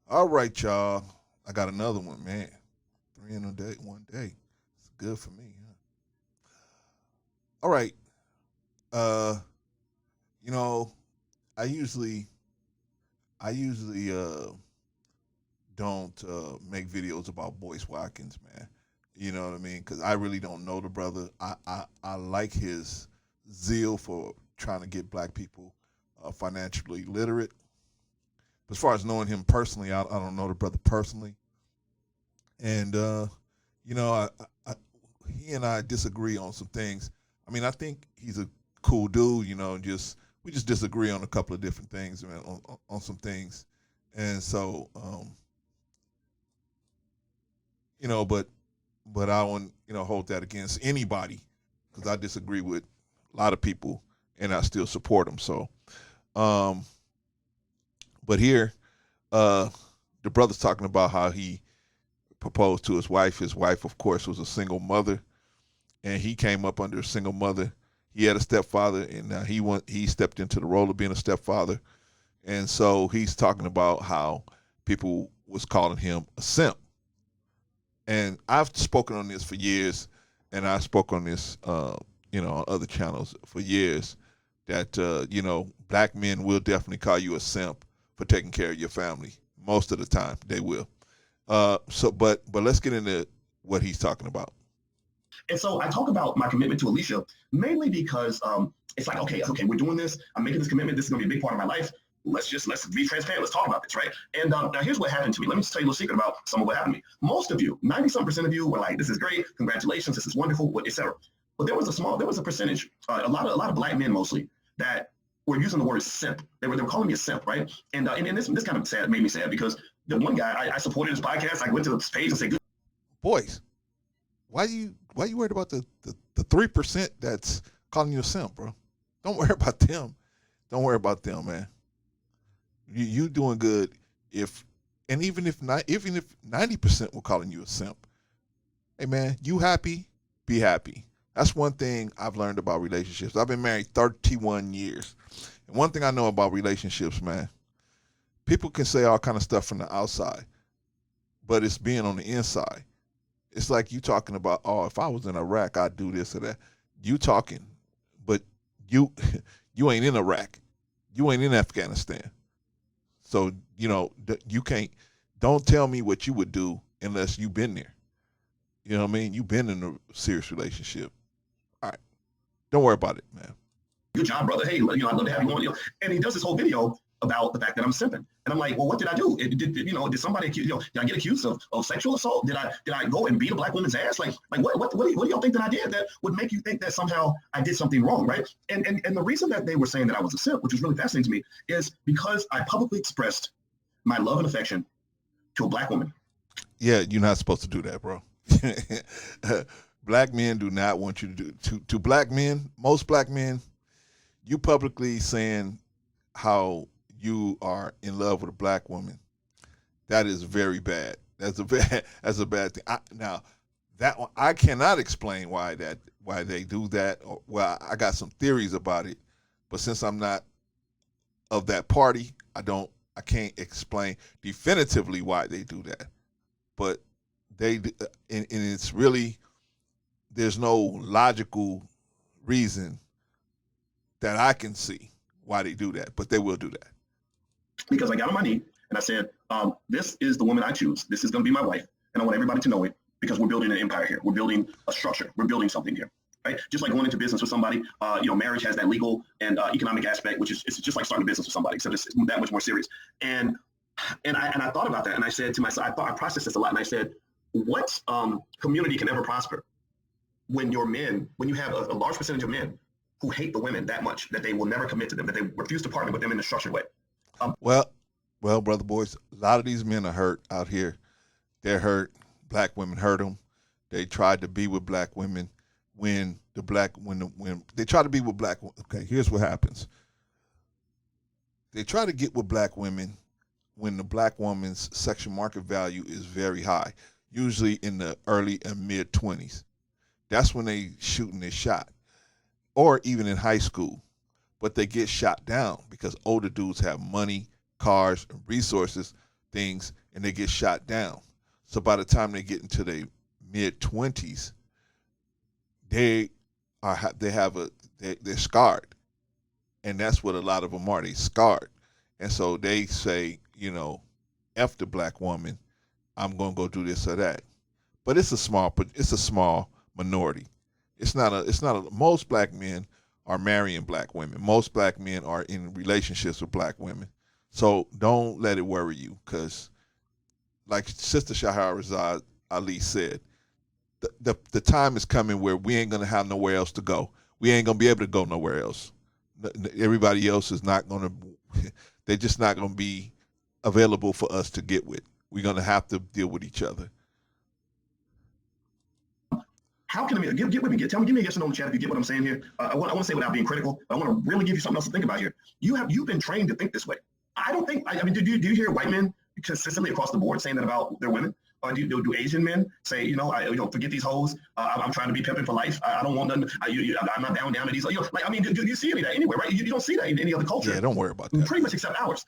All right, y'all. I got another one, man. Three in a day, one day. It's good for me. Huh? All right. Uh, you know, I usually, I usually don't make videos about Boyce Watkins, man. You know what I mean? Because I really don't know the brother. I like his zeal for trying to get black people financially literate. As far as knowing him personally, I don't know the brother personally. And you know, I, he and I disagree on some things. I mean, I think he's a cool dude. You know, just we just disagree on a couple of different things, man, on some things. And so, you know, but I won't, hold that against anybody because I disagree with a lot of people and I still support them. So, um, but here, uh, the brother's talking about how he proposed to his wife. His wife, of course, was a single mother, and he came up under a single mother. He had a stepfather, and now he stepped into the role of being a stepfather, and so he's talking about how people was calling him a simp. And I've spoken on this for years, and I spoke on this, on other channels for years. That black men will definitely call you a simp for taking care of your family. Most of the time, they will. But let's get into what he's talking about. And so I talk about my commitment to Alicia mainly because it's like, okay, we're doing this. I'm making this commitment. This is going to be a big part of my life. Let's be transparent. Let's talk about this, right? And now here's what happened to me. Let me just tell you a little secret about some of what happened to me. Most of you, 90-some% of you, were like, "This is great. Congratulations. This is wonderful," etc. But there was a percentage, a lot of black men mostly that were using the word simp. They were calling me a simp, right? And this kind of made me sad because the one guy I supported his podcast. I went to his page and said, "Good." Boys, why you worried about the 3% that's calling you a simp, bro? Don't worry about them. Don't worry about them, man. You doing good if and even if 90% were calling you a simp. Hey man, you happy? Be happy. That's one thing I've learned about relationships. I've been married 31 years. And one thing I know about relationships, man, people can say all kind of stuff from the outside, but it's being on the inside. It's like you talking about, oh, if I was in Iraq, I'd do this or that. You talking, but you you ain't in Iraq. You ain't in Afghanistan. So, you can't, don't tell me what you would do unless you've been there. You know what I mean? You've been in a serious relationship. All right. Don't worry about it, man. "Good job, brother. Hey, I'd love to have you on." And he does this whole video about the fact that I'm simping. And I'm like, "Well, what did I do? Did somebody accuse, did I get accused of sexual assault? Did I go and beat a black woman's ass? Like what do y'all think that I did that would make you think that somehow I did something wrong, right?" And the reason that they were saying that I was a simp, which was really fascinating to me, is because I publicly expressed my love and affection to a black woman. Yeah, you're not supposed to do that, bro. Black men do not want you to do to black men, most black men, you publicly saying how you are in love with a black woman. That is very bad. That's a bad. That's a bad thing. Now, that one, I cannot explain why they do that. Well, I got some theories about it, but since I'm not of that party, I can't explain definitively why they do that. But and it's really there's no logical reason that I can see why they do that, but they will do that. Because I got on my knee and I said, "This is the woman I choose. This is going to be my wife, and I want everybody to know it because we're building an empire here. We're building a structure. We're building something here." Right? Just like going into business with somebody, marriage has that legal and economic aspect, which is it's just like starting a business with somebody, except it's that much more serious. And I thought about that, and I said to myself, I processed this a lot, and I said, what community can ever prosper when when you have a large percentage of men who hate the women that much that they will never commit to them, that they refuse to partner with them in a structured way? Well, brother Boyce, a lot of these men are hurt out here. They're hurt. Black women hurt them. They tried to be with black women when they try to be with black. Okay, here's what happens. They try to get with black women when the black woman's sexual market value is very high, usually in the early and mid 20s. That's when they shooting their shot, or even in high school. But they get shot down because older dudes have money, cars, and resources things and they get shot down. So by the time they get into their mid-20s, they're scarred, and that's what a lot of them are. They scarred, and so they say, F the black woman, I'm gonna go do this or that. But it's a small minority. Most black men are marrying black women. Most black men are in relationships with black women. So don't let it worry you, because like Sister Shahrazad Ali said, the time is coming where we ain't gonna have nowhere else to go. We ain't gonna be able to go nowhere else. Everybody else is not gonna. They're just not gonna be available for us to get with. We're gonna have to deal with each other. How can I get with me? Give me a yes or no in the chat if you get what I'm saying here. I want to say without being critical. I want to really give you something else to think about here. You've been trained to think this way. I don't think. I mean, do you hear white men consistently across the board saying that about their women? Or do Asian men say, forget these hoes. I'm trying to be pimping for life. I don't want nothing. I'm not down to these. Do you see any of that anywhere, right? You don't see that in any other culture. Yeah, don't worry about that. Pretty much except ours.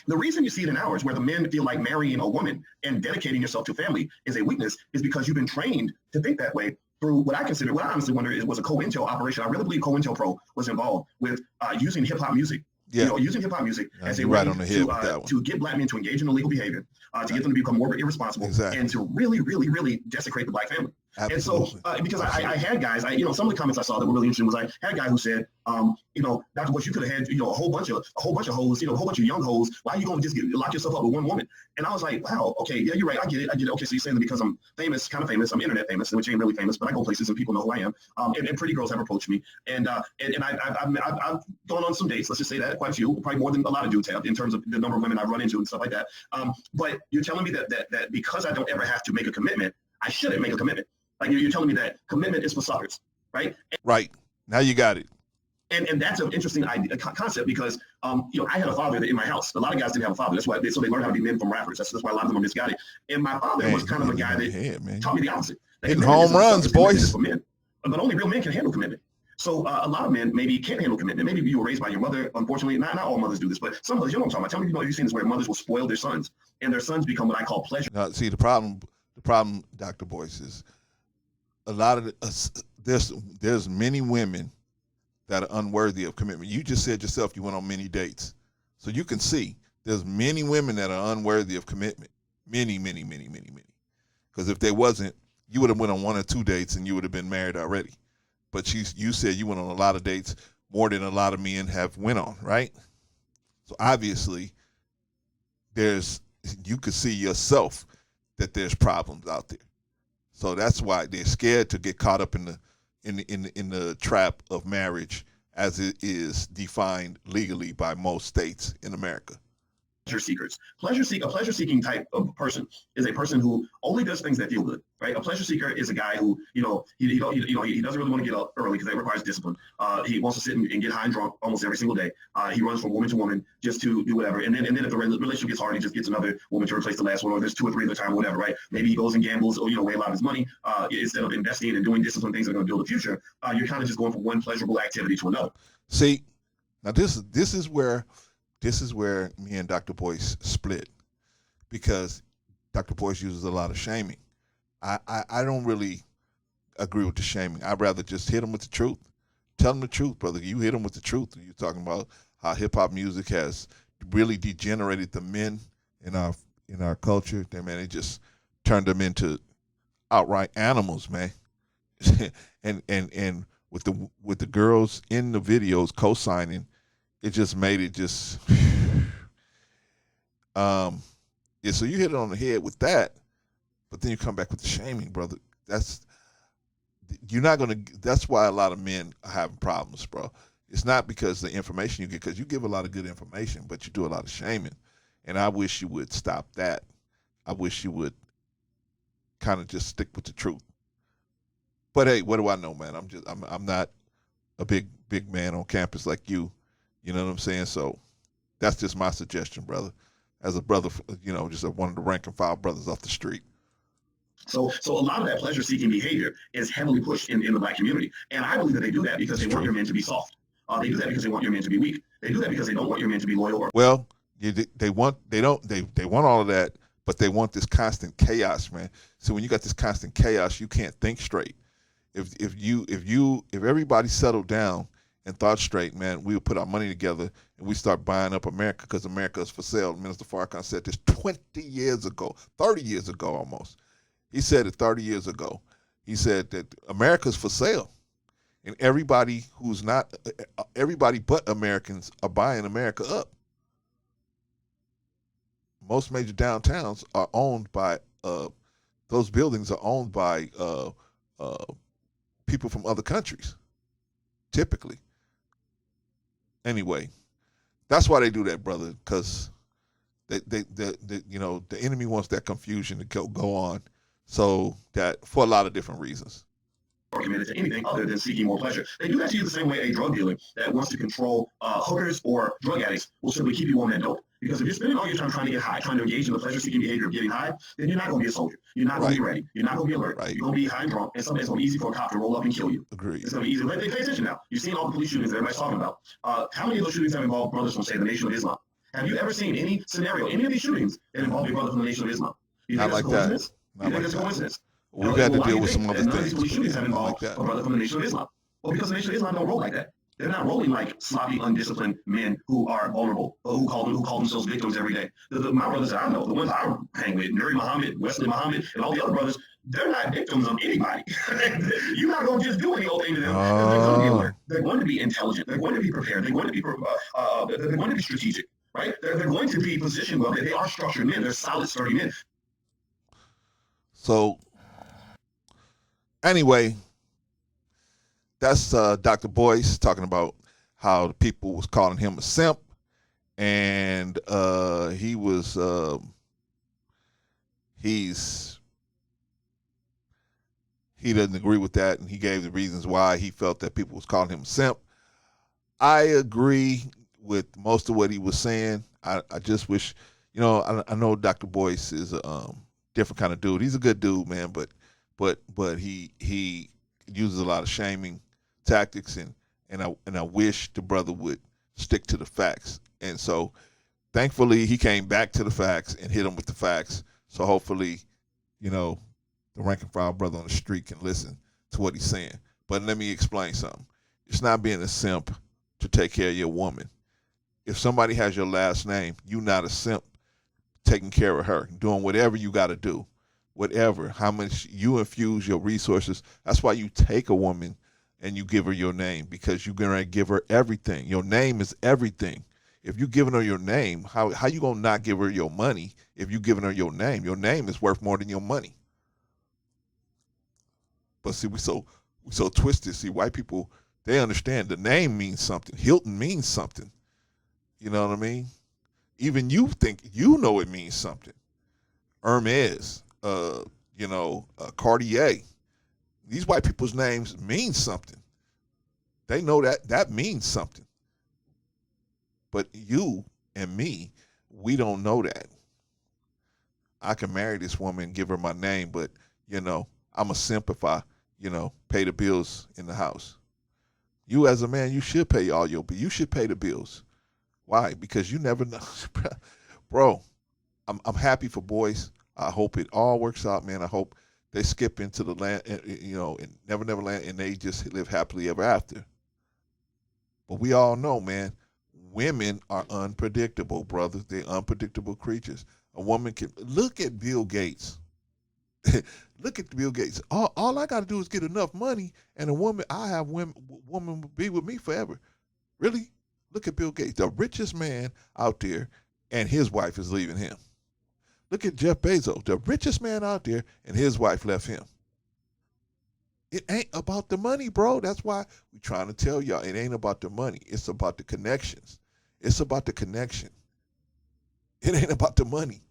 The reason you see it in ours, where the men feel like marrying a woman and dedicating yourself to family is a weakness, is because you've been trained to think that way through what I honestly wonder was a COINTEL operation. I really believe COINTELPRO was involved with using hip hop music. Yeah. Using hip hop music as a way to get black men to engage in illegal behavior, to get them to become more irresponsible, and to really, really, really desecrate the black family. Absolutely. And so, because I had guys, some of the comments I saw that were really interesting was I had a guy who said, Dr. Boyce, you could have had, a whole bunch of hoes, a whole bunch of young hoes. Why are you going to just lock yourself up with one woman? And I was like, wow, okay, yeah, you're right. I get it. Okay, so you're saying that because I'm famous, kind of famous, I'm internet famous, which ain't really famous, but I go places and people know who I am. And pretty girls have approached me, and I've gone on some dates. Let's just say that, quite a few, probably more than a lot of dudes have in terms of the number of women I've run into and stuff like that. But you're telling me that because I don't ever have to make a commitment, I shouldn't make a commitment. Like you're telling me that commitment is for suckers, right? Right. Now you got it. And that's an interesting concept because, I had a father in my house. A lot of guys didn't have a father. That's why they learned how to be men from rappers. That's why a lot of them are misguided. And my father was kind of a guy that taught me the opposite. Hitting home runs, boys. For men, but only real men can handle commitment. So a lot of men maybe can't handle commitment. Maybe you were raised by your mother. Unfortunately, not all mothers do this, but some mothers, you know what I'm talking about. Tell me, you've seen this where mothers will spoil their sons, and their sons become what I call pleasure. Now, see, the problem, Dr. Boyce, is a lot of there's many women that are unworthy of commitment. You just said yourself you went on many dates. So you can see there's many women that are unworthy of commitment. Many. Because if they wasn't, you would have went on 1 or 2 dates and you would have been married already. But you said you went on a lot of dates, more than a lot of men have went on, right? So obviously you could see yourself that there's problems out there. So that's why they're scared to get caught up in the trap of marriage as it is defined legally by most states in America. Pleasure seekers. A pleasure-seeking type of person is a person who only does things that feel good, right? A pleasure seeker is a guy who, he doesn't really want to get up early because that requires discipline. He wants to sit and get high and drunk almost every single day. He runs from woman to woman just to do whatever. And then if the relationship gets hard, he just gets another woman to replace the last one, or there's 2 or 3 at a time, whatever, right? Maybe he goes and gambles or, weigh a lot of his money instead of investing and doing disciplined things that are going to build the future. You're kind of just going from one pleasurable activity to another. See, now this is where me and Dr. Boyce split, because Dr. Boyce uses a lot of shaming. I don't really agree with the shaming. I'd rather just hit him with the truth. Tell him the truth, brother. You hit him with the truth. You're talking about how hip-hop music has really degenerated the men in our culture. They just turned them into outright animals, man. and with the girls in the videos co-signing, it just made it just so you hit it on the head with that, but then you come back with the shaming, brother. That's why a lot of men are having problems, bro. It's not because the information you get, because you give a lot of good information, but you do a lot of shaming. And I wish you would stop that. I wish you would kind of just stick with the truth. But hey, what do I know, man? I'm not a big man on campus like you. You know what I'm saying? So that's just my suggestion, brother. As a brother, just one of the rank and file brothers off the street. So a lot of that pleasure-seeking behavior is heavily pushed in the black community. And I believe that they do that because they want your men to be soft. They do that because they want your men to be weak. They do that because they don't want your men to be loyal. Well, They want all of that, but they want this constant chaos, man. So when you got this constant chaos, you can't think straight. If everybody settled down and thought straight, man, we would put our money together and we start buying up America because America is for sale. Minister Farrakhan said this 20 years ago, 30 years ago almost. He said it 30 years ago. He said that America's for sale. And everybody but Americans are buying America up. Most major downtowns are owned by, those buildings are owned by people from other countries, typically. Anyway, that's why they do that, brother, because the enemy wants that confusion to go on, so that for a lot of different reasons. Or committed to anything other than seeking more pleasure. They do that to you the same way a drug dealer that wants to control hookers or drug addicts will simply keep you on that dope. Because if you're spending all your time trying to get high, trying to engage in the pleasure-seeking behavior of getting high, then you're not going to be a soldier. You're not going to be ready. You're not going to be alert. You're going to be high and drunk, and something's going to be easy for a cop to roll up and kill you. Agreed. It's going to be easy. They pay attention now. You've seen all the police shootings that everybody's talking about. How many of those shootings have involved brothers from, say, the Nation of Islam? Have you ever seen any scenario, any of these shootings that involve a brother from the Nation of Islam? You think that's a coincidence? You think it's a coincidence? We've had to deal with some other things. None of these things. police shootings have involved a brother from the Nation of Islam. Well, because the Nation of Islam don't roll like that. They're not rolling like sloppy, undisciplined men who are vulnerable, or who call themselves victims every day. My brothers that I know, the ones I hang with, Nuri Muhammad, Wesley Muhammad, and all the other brothers, they're not victims of anybody. You're not going to just do any old thing to them. They're going to be alert. They're going to be intelligent. They're going to be prepared. They're going to be strategic, right? They're going to be positioned well. They are structured men. They're solid, sturdy men. So, anyway, that's Dr. Boyce talking about how the people was calling him a simp, and he doesn't agree with that, and he gave the reasons why he felt that people was calling him a simp. I agree with most of what he was saying. I just wish, I know Dr. Boyce is a different kind of dude. He's a good dude, man, but he uses a lot of shaming tactics, and I wish the brother would stick to the facts. And so thankfully he came back to the facts and hit him with the facts. So hopefully, the rank and file brother on the street can listen to what he's saying. But let me explain something. It's not being a simp to take care of your woman. If somebody has your last name, you're not a simp taking care of her, doing whatever you got to do, whatever, how much you infuse your resources. That's why you take a woman and you give her your name, because you're going to give her everything. Your name is everything. If you're giving her your name, how you going to not give her your money if you're giving her your name? Your name is worth more than your money. But see, we so twisted. See, white people, they understand the name means something. Hilton means something. You know what I mean? Even you think it means something. Hermes, Cartier. These white people's names mean something. They know that means something. But you and me, we don't know that. I can marry this woman and give her my name, but, I'm a simp if I, pay the bills in the house. You as a man, you should pay all your bills. You should pay the bills. Why? Because you never know. Bro, I'm happy for Boyce. I hope it all works out, man. I hope they skip into the land, and never land, and they just live happily ever after. But we all know, man, women are unpredictable, brother. They're unpredictable creatures. A woman can look at Bill Gates. Look at Bill Gates. All I got to do is get enough money, and woman will be with me forever. Really? Look at Bill Gates, the richest man out there, and his wife is leaving him. Look at Jeff Bezos, the richest man out there, and his wife left him. It ain't about the money, bro. That's why we're trying to tell y'all it ain't about the money. It's about the connections. It's about the connection. It ain't about the money.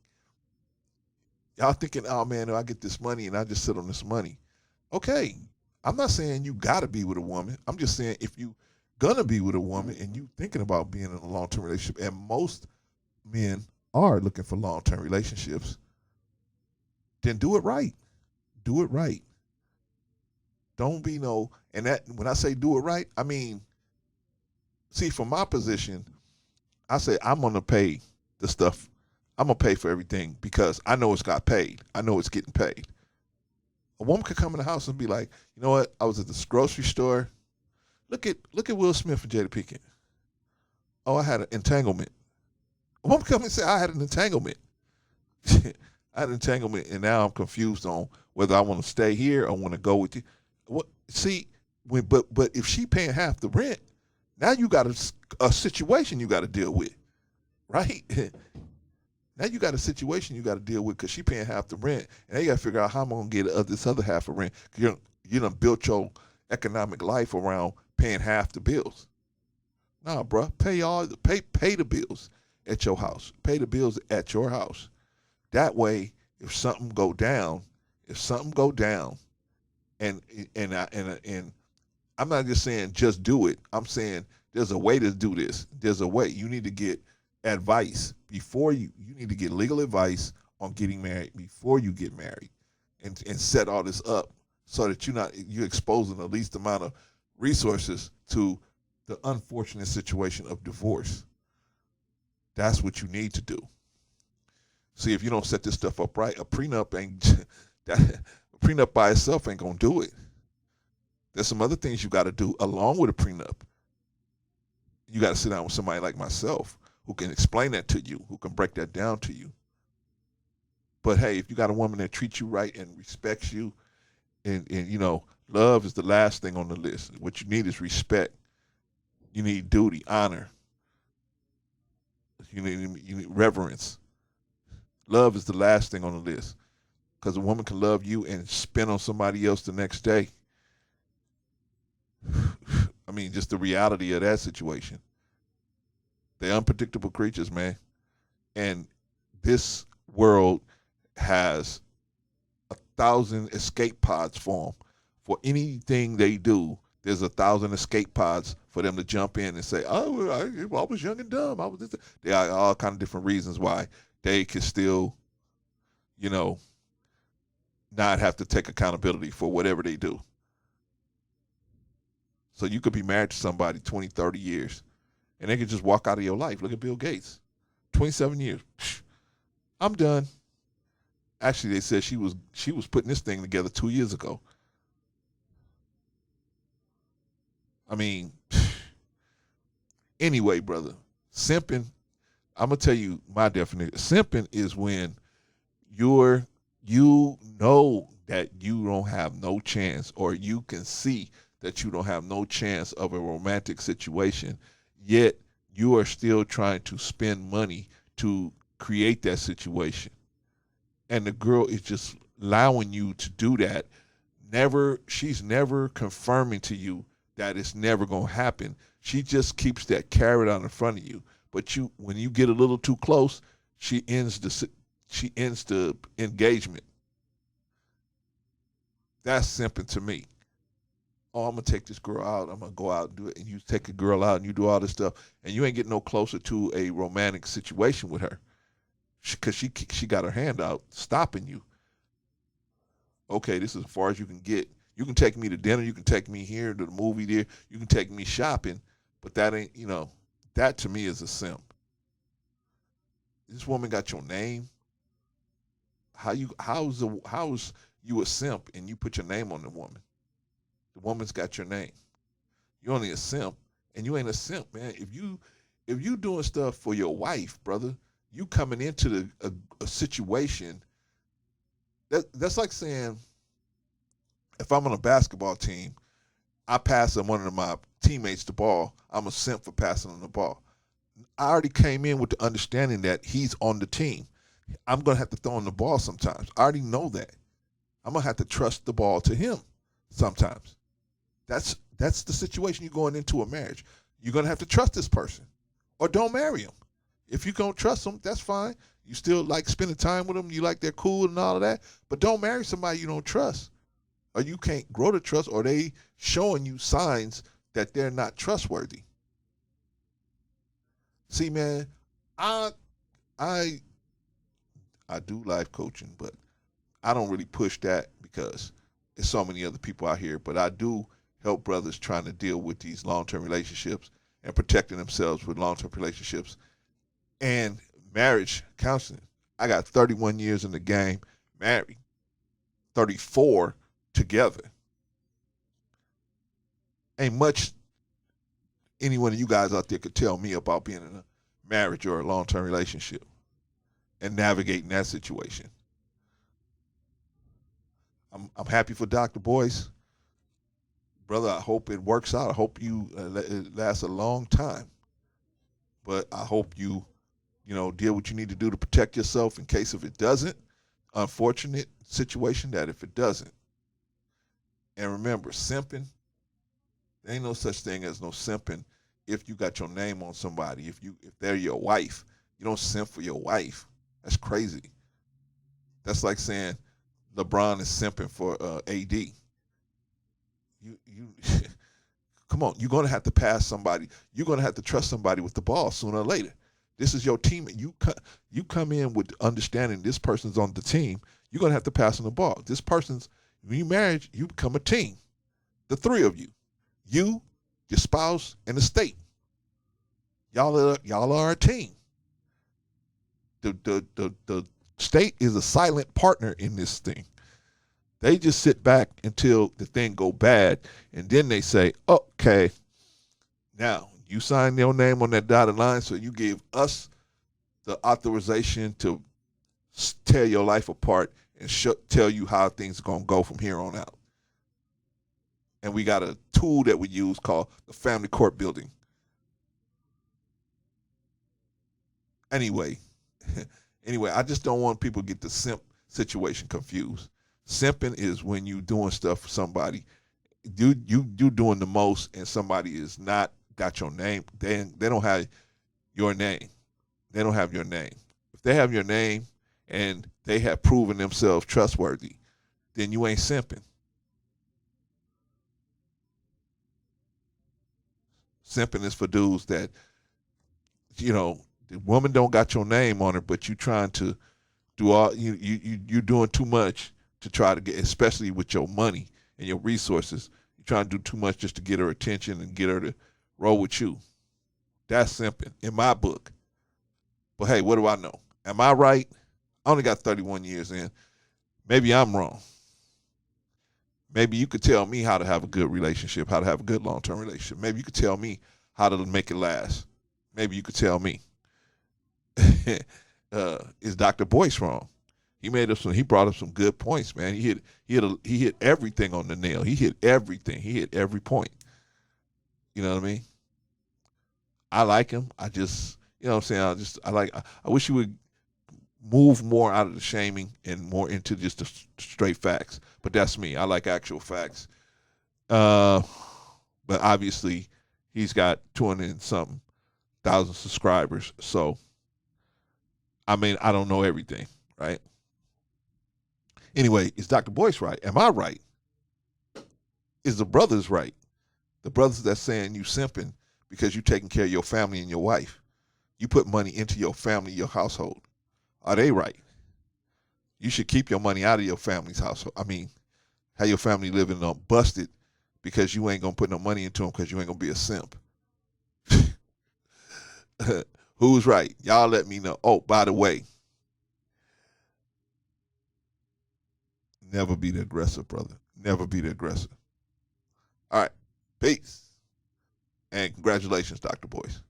Y'all thinking, oh, man, if I get this money and I just sit on this money. Okay, I'm not saying you got to be with a woman. I'm just saying if you going to be with a woman and you thinking about being in a long-term relationship, and most men are looking for long-term relationships, then do it right. Do it right. Don't be and that when I say do it right, I mean, see, from my position, I say I'm going to pay the stuff. I'm gonna pay for everything because I know it's got paid. I know it's getting paid. A woman could come in the house and be like, you know what? I was at this grocery store. Look at Will Smith and Jada Pinkett. Oh, I had an entanglement. A woman come and say, I had an entanglement. I had an entanglement, and now I'm confused on whether I want to stay here or want to go with you. What? See, but if she paying half the rent, now you got a situation you got to deal with, right? Now you got a situation you got to deal with because she paying half the rent, and now you got to figure out how I'm gonna get this other half of rent. You done built your economic life around paying half the bills. Nah, bruh, pay the bills at your house. Pay the bills at your house. That way, if something go down, and I'm not just saying just do it. I'm saying there's a way to do this. There's a way. You need to get advice before you need to get legal advice on getting married before you get married, and set all this up so that you're exposing the least amount of resources to the unfortunate situation of divorce. That's what you need to do. See, if you don't set this stuff up right, a prenup by itself ain't gonna do it. There's some other things you got to do along with a prenup. You got to sit down with somebody like myself who can explain that to you, who can break that down to you. But hey, if you got a woman that treats you right and respects you, and love is the last thing on the list. What you need is respect. You need duty, honor. You need reverence. Love is the last thing on the list, because a woman can love you and spin on somebody else the next day. I mean, just the reality of that situation. They're unpredictable creatures, man. And this world has 1,000 escape pods for them. For anything they do, there's 1,000 escape pods for them to jump in and say, oh, I was young and dumb. There are all kind of different reasons why they can still, not have to take accountability for whatever they do. So you could be married to somebody 20, 30 years, and they could just walk out of your life. Look at Bill Gates, 27 years. I'm done. Actually, they said she was putting this thing together 2 years ago. I mean, anyway, brother, simping, I'm going to tell you my definition. Simping is when you know that you don't have no chance, or you can see that you don't have no chance of a romantic situation, yet you are still trying to spend money to create that situation. And the girl is just allowing you to do that. She's never confirming to you that it's never going to happen. She just keeps that carrot out in front of you. But when you get a little too close, she ends the engagement. That's simping to me. Oh, I'm going to take this girl out. I'm going to go out and do it. And you take a girl out and you do all this stuff. And you ain't getting no closer to a romantic situation with her, because she got her hand out stopping you. Okay, this is as far as you can get. You can take me to dinner. You can take me here to the movie there. You can take me shopping. But that ain't, that to me is a simp. This woman got your name. How's you a simp and you put your name on the woman? The woman's got your name. You're only a simp, and you ain't a simp, man. If you doing stuff for your wife, brother, you coming into a situation that's like saying, if I'm on a basketball team, I pass one of my teammates the ball, I'm a simp for passing on the ball. I already came in with the understanding that he's on the team. I'm going to have to throw him the ball sometimes. I already know that. I'm going to have to trust the ball to him sometimes. That's the situation you're going into a marriage. You're going to have to trust this person, or don't marry him. If you don't trust them, that's fine. You still like spending time with them. You like they're cool and all of that. But don't marry somebody you don't trust, or you can't grow the trust, or they showing you signs that they're not trustworthy. See, man, I do life coaching, but I don't really push that because there's so many other people out here. But I do help brothers trying to deal with these long-term relationships and protecting themselves with long-term relationships, and marriage counseling. I got 31 years in the game, married, 34 together. Ain't much any one of you guys out there could tell me about being in a marriage or a long-term relationship and navigating that situation. I'm happy for Dr. Boyce. Brother, I hope it works out. I hope it lasts a long time. But I hope you deal what you need to do to protect yourself in case if it doesn't. Unfortunate situation that if it doesn't. And remember, simping, there ain't no such thing as no simping if you got your name on somebody. If they're your wife, you don't simp for your wife. That's crazy. That's like saying LeBron is simping for AD. You come on, you're gonna have to pass somebody. You're gonna have to trust somebody with the ball sooner or later. This is your team. You come in with understanding this person's on the team. You're gonna have to pass on the ball. This person's when you marriage, you become a team. The three of you, your spouse, and the state. Y'all are a team. The state is a silent partner in this thing. They just sit back until the thing go bad, and then they say, okay, now you sign your name on that dotted line, so you gave us the authorization to tear your life apart and tell you how things are going to go from here on out. And we got a tool that we use called the family court building. Anyway, I just don't want people to get the simp situation confused. Simping is when you doing stuff for somebody, you doing the most, and somebody is not got your name. They don't have your name. They don't have your name. If they have your name and they have proven themselves trustworthy, then you ain't simping. Simping is for dudes that, the woman don't got your name on her, but you trying to do all you doing too much to try to get, especially with your money and your resources. You're trying to do too much just to get her attention and get her to roll with you. That's simping in my book. But hey, what do I know? Am I right? I only got 31 years in. Maybe I'm wrong. Maybe you could tell me how to have a good relationship, how to have a good long-term relationship. Maybe you could tell me how to make it last. Maybe you could tell me. Is Dr. Boyce wrong? He brought up some good points, man. He hit everything on the nail. He hit everything. He hit every point. You know what I mean? I like him. I just, you know what I'm saying? I wish he would move more out of the shaming and more into just the straight facts. But that's me. I like actual facts. But obviously, he's got 200 and something thousand subscribers. So, I mean, I don't know everything, right? Anyway, is Dr. Boyce right? Am I right? Is the brothers right? The brothers that's saying you simping because you taking care of your family and your wife. You put money into your family, your household. Are they right? You should keep your money out of your family's household. I mean, have your family living on busted because you ain't going to put no money into them because you ain't going to be a simp. Who's right? Y'all let me know. Oh, by the way, never be the aggressor, brother. Never be the aggressor. All right. Peace. And congratulations, Dr. Boyce.